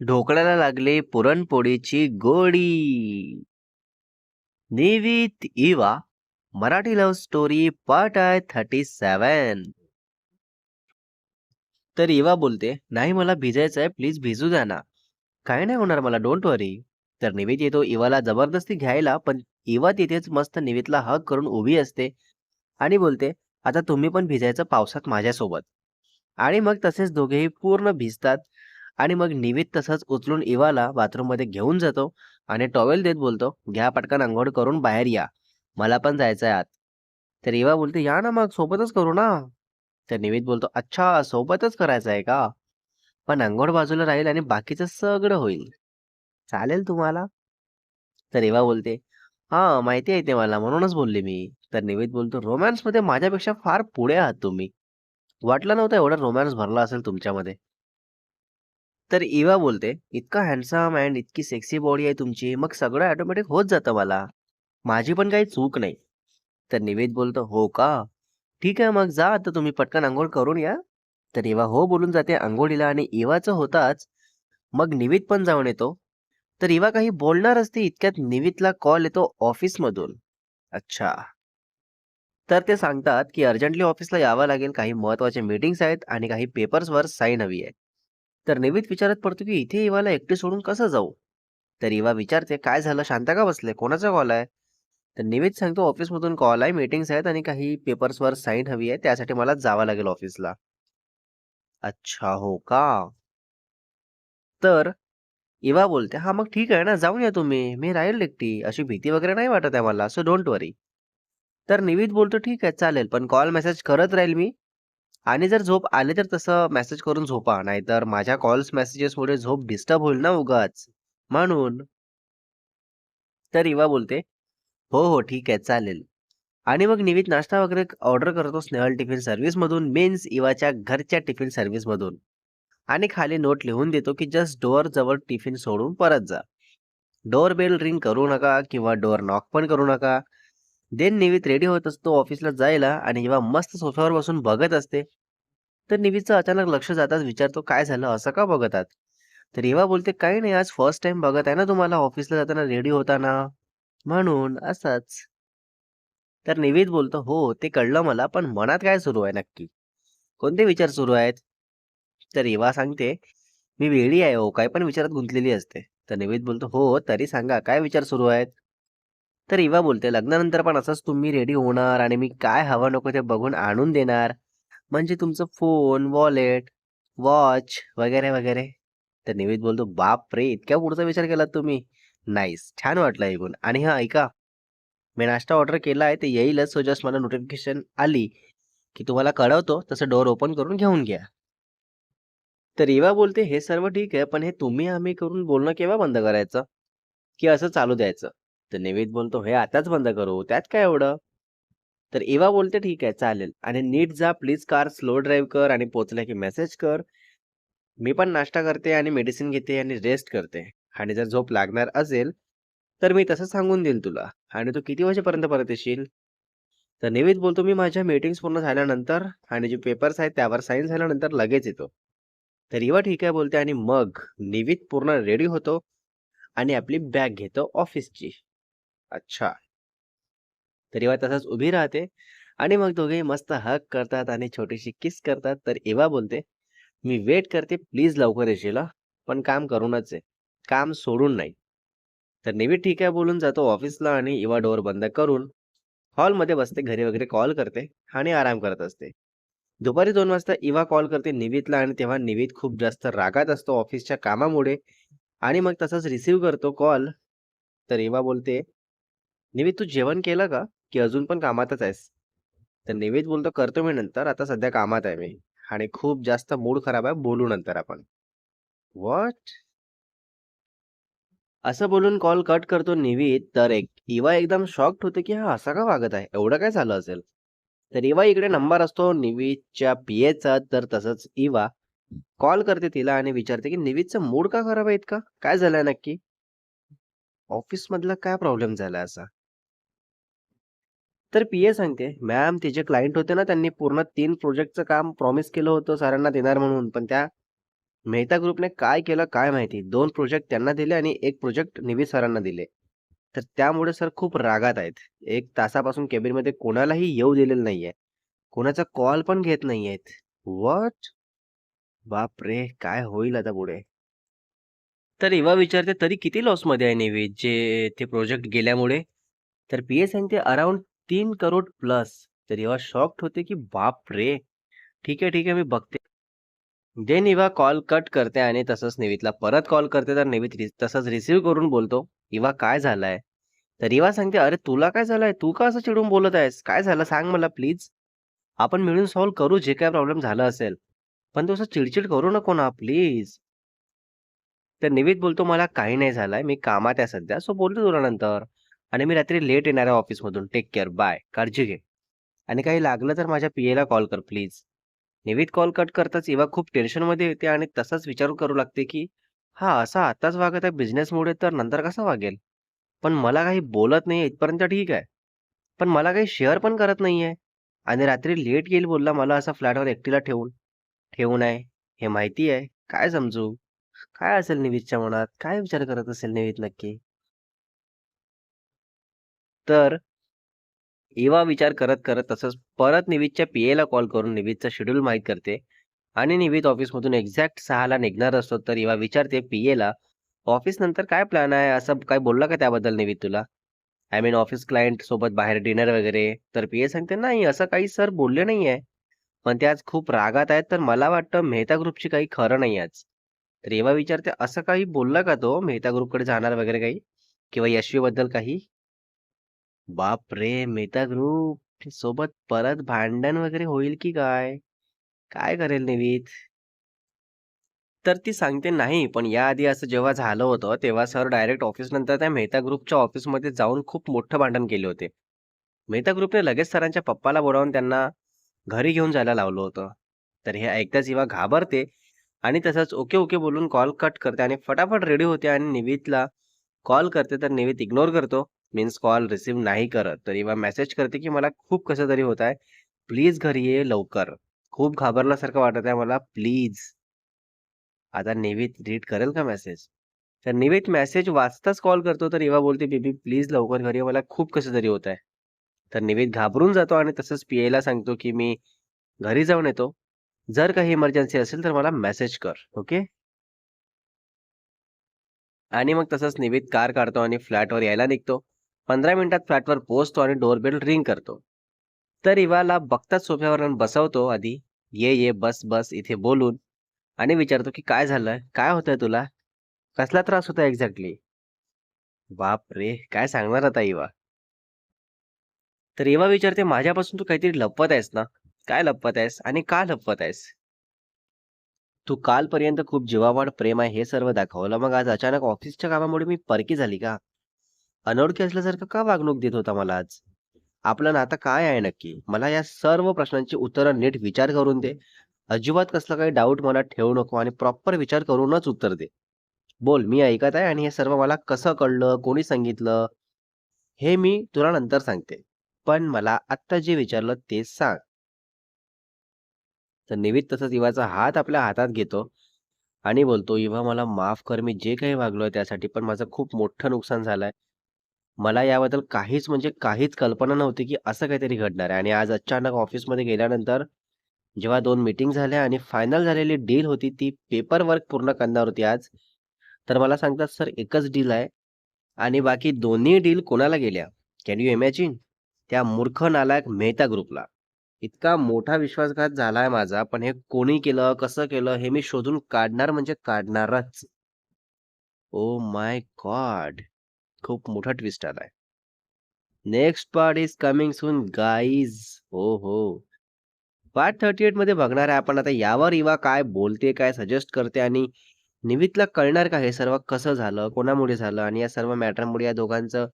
ढोकळ्याला लागले पुरणपोळीची गोडी. निवित इवा मराठी लव्ह स्टोरी पार्ट आहे 37. तर इवा बोलते, नाही मला भिजायचं आहे, प्लीज भिजू द्या ना. काही नाही होणार मला, डोंट वरी. तर निवित येतो इवाला जबरदस्ती घ्यायला, पण इवा तिथेच मस्त निवितला हग करून उभी असते आणि बोलते, आता तुम्ही पण भिजायचं पावसात माझ्यासोबत. आणि मग तसेच दोघेही पूर्ण भिजतात. आणि मग निवित तसंच उचलून इवाला बाथरूममध्ये घेऊन जातो आणि टॉवेल देत बोलतो, घ्या पटकन अंघोळ करून बाहेर या, मला पण जायचंय आत. तर इवा बोलते, या ना मग सोबतच करू ना. तर निवित बोलतो, अच्छा सोबतच करायचं आहे का, पण अंघोळ बाजूला राहील आणि बाकीचं सगळं होईल, चालेल तुम्हाला. तर इवा बोलते, हा माहिती आहे ते मला, म्हणूनच बोलले मी. तर निवित बोलतो, रोमॅन्स मध्ये माझ्यापेक्षा फार पुढे आहात तुम्ही, वाटलं नव्हतं एवढा रोमॅन्स भरला असेल तुमच्यामध्ये. तर इवा बोलते, इतका हँडसम अँड इतकी सेक्सी बॉडी आहे तुमची, मग सगळं ऑटोमॅटिक होत जातं मला, माझी पण काही चूक नाही. तर निवेद बोलतो, हो का, ठीक आहे मग जा आता तुम्ही पटकन आंघोळ करून या. तर इवा हो बोलून जाते आंघोळीला आणि इवाचं होताच मग निवित पण जाऊन येतो. तर इवा काही बोलणार असते इतक्यात निवितला कॉल येतो ऑफिसमधून. अच्छा. तर ते सांगतात की अर्जंटली ऑफिसला यावं लागेल, काही महत्वाचे मीटिंग्स आहेत आणि काही पेपर्सवर साईन हवी आहे. तर निवित विचारत पडतो की इथे इवाला एकटे सोडून कसं जाऊ. तर इवा विचारते, काय झालं, शांत का बसले, कोणाचा कॉल आहे. तर निवित सांगतो, ऑफिसमधून कॉल आहे, मीटिंग्स आहेत आणि काही पेपर्सवर साईन हवी आहे, त्यासाठी मला जावं लागेल ऑफिसला. अच्छा हो का. तर इवा बोलते, हा मग ठीक आहे ना, जाऊन या तुम्ही, मी राहील एकटी, अशी भीती वगैरे नाही वाटत आहे मला, सो डोंट वरी. तर निवित बोलतो, ठीक आहे चालेल, पण कॉल मेसेज करत राहील मी. आणि जर झोप आली तर तसं मेसेज करून झोपा, नाहीतर माझ्या कॉल्स मेसेजेसमुळे झोप डिस्टर्ब होईल ना उगाच, म्हणून. तर इवा बोलते, हो हो ठीक आहे चालेल. आणि मग निवित नाश्ता वगैरे ऑर्डर करतो स्नेहल टिफिन सर्व्हिस मधून, मीन्स इवाच्या घरच्या टिफिन सर्व्हिस मधून. आणि खाली नोट लिहून देतो की जस्ट डोअर जवळ टिफिन सोडून परत जा, डोअर बेल रिंग करू नका किंवा डोअर नॉक पण करू नका. देन निवित रेडी होत असतो ऑफिसला जायला आणि जेव्हा मस्त सोफ्यावर बसून बघत असते, तर निवितचं अचानक लक्ष जाताच विचारतो, काय झालं, असं का बघतात. तर एव्हा बोलते, काही नाही, आज फर्स्ट टाइम बघत आहे ना तुम्हाला ऑफिसला जाताना रेडी होताना, म्हणून असंच. तर निवित बोलतो, हो ते कळलं मला, पण मनात काय सुरू आहे नक्की, कोणते विचार सुरू आहेत. तर एव्हा सांगते, मी वेडी आहे हो, काय पण विचारात गुंतलेली असते. तर निवित बोलतो, हो तरी सांगा काय विचार सुरू आहेत. तर इवा बोलते, लग्नानंतर पण असंच तुम्ही रेडी होणार आणि मी काय हवं नको ते बघून आणून देणार, म्हणजे तुमचं फोन, वॉलेट, वॉच वगैरे वगैरे. तर निवित बोलतो, बाप रे, इतक्या पुढचा विचार केलात तुम्ही, नाईस, छान वाटलं ऐकून. आणि हा ऐका, मी नाश्ता ऑर्डर केला आहे, ते येईलच, सो जस्ट मला नोटिफिकेशन आली की तुम्हाला कळवतो, तसं डोअर ओपन करून घेऊन घ्या. तर इवा बोलते, हे सर्व ठीक आहे, पण हे तुम्ही आम्ही करून बोलणं केव्हा बंद करायचं, की असं चालू द्यायचं. तर निवेद बोलतो, हे आताच बंद करू, त्यात काय एवढं. तर इवा बोलते, ठीक आहे चालेल, आणि नीट जा प्लीज, कार स्लो ड्राईव्ह कर आणि पोहोचल्या की मेसेज कर. मी पण नाश्ता करते आणि मेडिसिन घेते आणि रेस्ट करते, आणि जर झोप लागणार असेल तर मी तसं सांगून देईल तुला. आणि तू किती वाजेपर्यंत परत येशील. तर निवेद बोलतो, मी माझ्या मीटिंग्स पूर्ण झाल्यानंतर आणि जे पेपर्स आहेत त्यावर साईन झाल्यानंतर लगेच येतो. तर इवा ठीक आहे बोलते आणि मग निवित पूर्ण रेडी होतो आणि आपली बॅग घेतो ऑफिसची. अच्छा. तर इवा तसाच उभी राहते आणि मग दोघेही मस्त हग करतात आणि छोटीशी किस करतात. तर इवा बोलते, मी वेट करते, प्लीज लवकर येशील हा, पण काम करूनच आहे, काम सोडून नाही. तर निवित ठीक आहे बोलून जातो ऑफिसला आणि इवा डोअर बंद करून हॉलमध्ये बसते, घरी वगैरे कॉल करते आणि आराम करत असते. दुपारी 2 वाजता इवा कॉल करते निवितला आणि तेव्हा निवित खूप जास्त रागात असतो ऑफिसच्या कामामुळे. आणि मग तसाच रिसीव्ह करतो कॉल. तर इवा बोलते, निवित तू जेवण केलं का, की अजून पण कामातच आहेस. तर निवित बोलतो, करतो मी नंतर, आता सध्या कामात आहे मी आणि खूप जास्त मूड खराब आहे, बोलू नंतर आपण. व्हॉट. असं बोलून कॉल कट करतो निवित. तर इवा एकदम शॉक्ड होते की हा असा का वागत आहे, एवढं काय झालं असेल. तर इवा इकडे नंबर असतो निवितच्या पीएचा. तर तसंच इवा कॉल करते तिला आणि विचारते की निवितचा मूड का खराब आहे इतका, काय झालंय नक्की, ऑफिस मधला काय प्रॉब्लेम झाला असा. तर पीए सांगते, मॅम तिचे क्लायंट होते ना, त्यांनी पूर्ण 3 प्रोजेक्टचं काम प्रॉमिस केलं होतं सरांना देणार म्हणून, पण त्या मेहता ग्रुपने काय केलं काय माहिती? 2 प्रोजेक्ट त्यांना दिले आणि 1 प्रोजेक्ट निविद सरांना दिले. तर त्यामुळे सर खूप रागात आहेत. 1 तासापासून केबिनमध्ये कोणालाही येऊ दिलेलं नाहीये. कोणाचा कॉल पण घेत नाहीयेत. व्हॉट? बापरे! काय होईल आता पुढे? तर इवा विचारते, "तरी किती लॉसमध्ये आहे निविद जे ते प्रोजेक्ट गेल्यामुळे?" तर पी-ए सांगते, "अराउंड 3 करोड प्लस." तर इवा शॉक्ड होते, की बापरे! ठीक आहे, मी बघते. देन इवा कॉल कट करते आणि तसंच निवितला परत कॉल करते. तर निवित तसंच रिसीव्ह करून बोलतो, "इवा काय झालंय?" तर इवा सांगते, "अरे तुला काय झालंय? तू का असं चिडून बोलत आहेस? काय झालं सांग मला प्लीज. आपण मिळून सॉल्व्ह करू जे काही प्रॉब्लेम झाला असेल. पण तू असं चिडचिड करू नको ना प्लीज." तर निवित बोलतो, "मला काही नाही झालंय. मी कामात आहे सध्या. सो बोलतो तुला नंतर. आणि मी रात्री लेट येणार आहे ऑफिसमधून. Take care. बाय. काळजी घे. आणि काही लागलं तर माझ्या पी-एला कॉल कर प्लीज." निवित कॉल कट करताच इवा खूप टेन्शनमध्ये येते आणि तसाच विचार करू लागते, की हा असा आताच वागत आहे बिझनेसमुळे तर नंतर कसा वागेल? पण मला काही बोलत नाहीये इथपर्यंत ठीक आहे. पण मला काही शेअर पण करत नाहीये. आणि रात्री लेट येईल बोलला मला असा फ्लॅटवर एकटीला ठेवून. ठेवून आहे. हे माहिती आहे. काय समजू? काय असेल निवितच्या मनात? काय विचार करत असेल निवित नक्की? तर एवा विचार करत तसंच परत निवितच्या पी-एला कॉल करून निवितचा शेड्यूल माहीत करते आणि निवित ऑफिसमधून एक्झॅक्ट 6ला निघणार असतो. तर एवा विचारते पी-एला, "ऑफिस नंतर काय प्लॅन आहे? असं काय बोलला का त्याबद्दल निवित तुला? आय मीन ऑफिस क्लायंट सोबत बाहेर डिनर वगैरे?" तर पी-ए सांगते, "नाही, असं काही सर बोलले नाहीये. पण ते आज खूप रागात आहेत. तर मला वाटतं मेहता ग्रुपची काही खरं नाही आज." तर एवा विचारते, "असं काही बोलला का तो मेहता ग्रुपकडे जाणार वगैरे काही? किंवा यशवीबद्दल काही?" बापरे! मेहता ग्रुप सोबत परत भांडण वगैरे होईल की काय? काय करेल निवित? तर ती सांगते, "नाही, पण याआधी असं जेव्हा झालं होतं, तेव्हा सर डायरेक्ट ऑफिसनंतर त्या मेहता ग्रुपच्या ऑफिसमध्ये जाऊन खूप मोठं भांडण केले होते. मेहता ग्रुपने लगेच सरांच्या पप्पाला बोलावून त्यांना घरी घेऊन जायला लावलं होतं." तर हे ऐकताच इवा घाबरते आणि तसंच ओके, ओके बोलून कॉल कट करते आणि फटाफट रेडी होते आणि निवितला कॉल करते. तर निवित इग्नोर करतो. मीन्स कॉल रिसीव्ह नाही करत. तर इवा मेसेज करते, की "मला खूप कसं तरी होत आहे. प्लीज घरी ये लवकर. खूप घाबरल्यासारखं वाटत आहे मला. प्लीज." आता निवित रीड करेल का मेसेज? तर निवित मेसेज वाचताच कॉल करतो. तर इवा बोलते, "बेबी प्लीज लवकर घरी ये. मला खूप कसं तरी होत आहे." तर निवित घाबरून जातो आणि तसंच पी-एला सांगतो, की "मी घरी जाऊन येतो. जर काही इमर्जन्सी असेल तर मला मेसेज कर." ओके. आणि मग तसंच निवित कार काढतो आणि फ्लॅटवर यायला निघतो. 15 मिनिटात फ्लॅटवर पोहोचतो आणि डोरबेल रिंग करतो. तर इवाला बघताच सोफ्यावर आणून बसवतो आधी. "ये, बस इथे" बोलून आणि विचारतो, की "काय झालं? काय होतंय तुला? कसला त्रास होतोय एक्झॅक्टली?" बापरे! काय सांगणार आता इवा? तर इवा विचारते, "माझ्यापासून तू काहीतरी लपवत आहेस ना? काय लपवत आहेस आणि का लपवत आहेस? तू कालपर्यंत खूप जीवापाड प्रेम आहे हे सर्व दाखवलं. मग आज अचानक ऑफिसच्या कामामुळे मी परकी झाली का? अनोळखी असल्यासारखं का वागणूक देत होता मला आज? आपलं नातं काय आहे नक्की? मला या सर्व प्रश्नांची उत्तरं नीट विचार करून दे. अजिबात कसला काही डाऊट मनात ठेवू नको आणि प्रॉपर विचार करूनच उत्तर दे. बोल, मी ऐकत आहे आणि हे सर्व मला कसं कळलं, कोणी सांगितलं, हे मी तुला नंतर सांगते. पण मला आत्ता जे विचारलं तेच सांग." तर निवित तसंच इवाचा हात आपल्या हातात घेतो आणि बोलतो, "इवा मला माफ कर. मी जे काही वागलोय त्यासाठी. पण माझं खूप मोठं नुकसान झालंय. मला याबद्दल काहीच म्हणजे काहीच कल्पना नव्हती, की असं काहीतरी घडणार आहे आणि आज अचानक ऑफिसमध्ये गेल्यानंतर जेव्हा 2 मीटिंग झाल्या आणि फायनल झालेली डील होती, ती पेपर वर्क पूर्ण करणार होती आज. तर मला सांगतात, "सर एकच डील आहे आणि बाकी दोन्ही डील कोणाला गेल्या? Can you imagine? त्या मूर्ख नालायक मेहता ग्रुपला." इतका मोठा विश्वासघात झालाय माझा, पण हे कोणी केलं, कसं केलं, हे मी शोधून काढणार म्हणजे काढणारच. Oh my God! खूप मोठा ट्विस्ट आलाय. Next part is coming soon guys. हो, हो. पार्ट 38 मध्ये बघणार आहे आपण आता यावर इवा काय बोलते, काय सजेस्ट करते आणि निवितला कळणार का हे सर्व कसं झालं, कोणामुळे झालं आणि या सर्व मॅटरमुळे या दोघांचं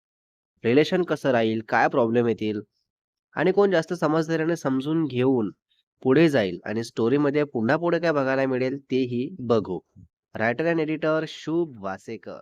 रिलेशन कसं राहील, काय प्रॉब्लेम येतील आणि कोण जास्त समजदारीने समजून घेऊन पुढे जाईल आणि स्टोरीमध्ये पुन्हा पुढे काय बघायला मिळेल तेही बघू. रायटर अँड एडिटर शुभ वासेकर.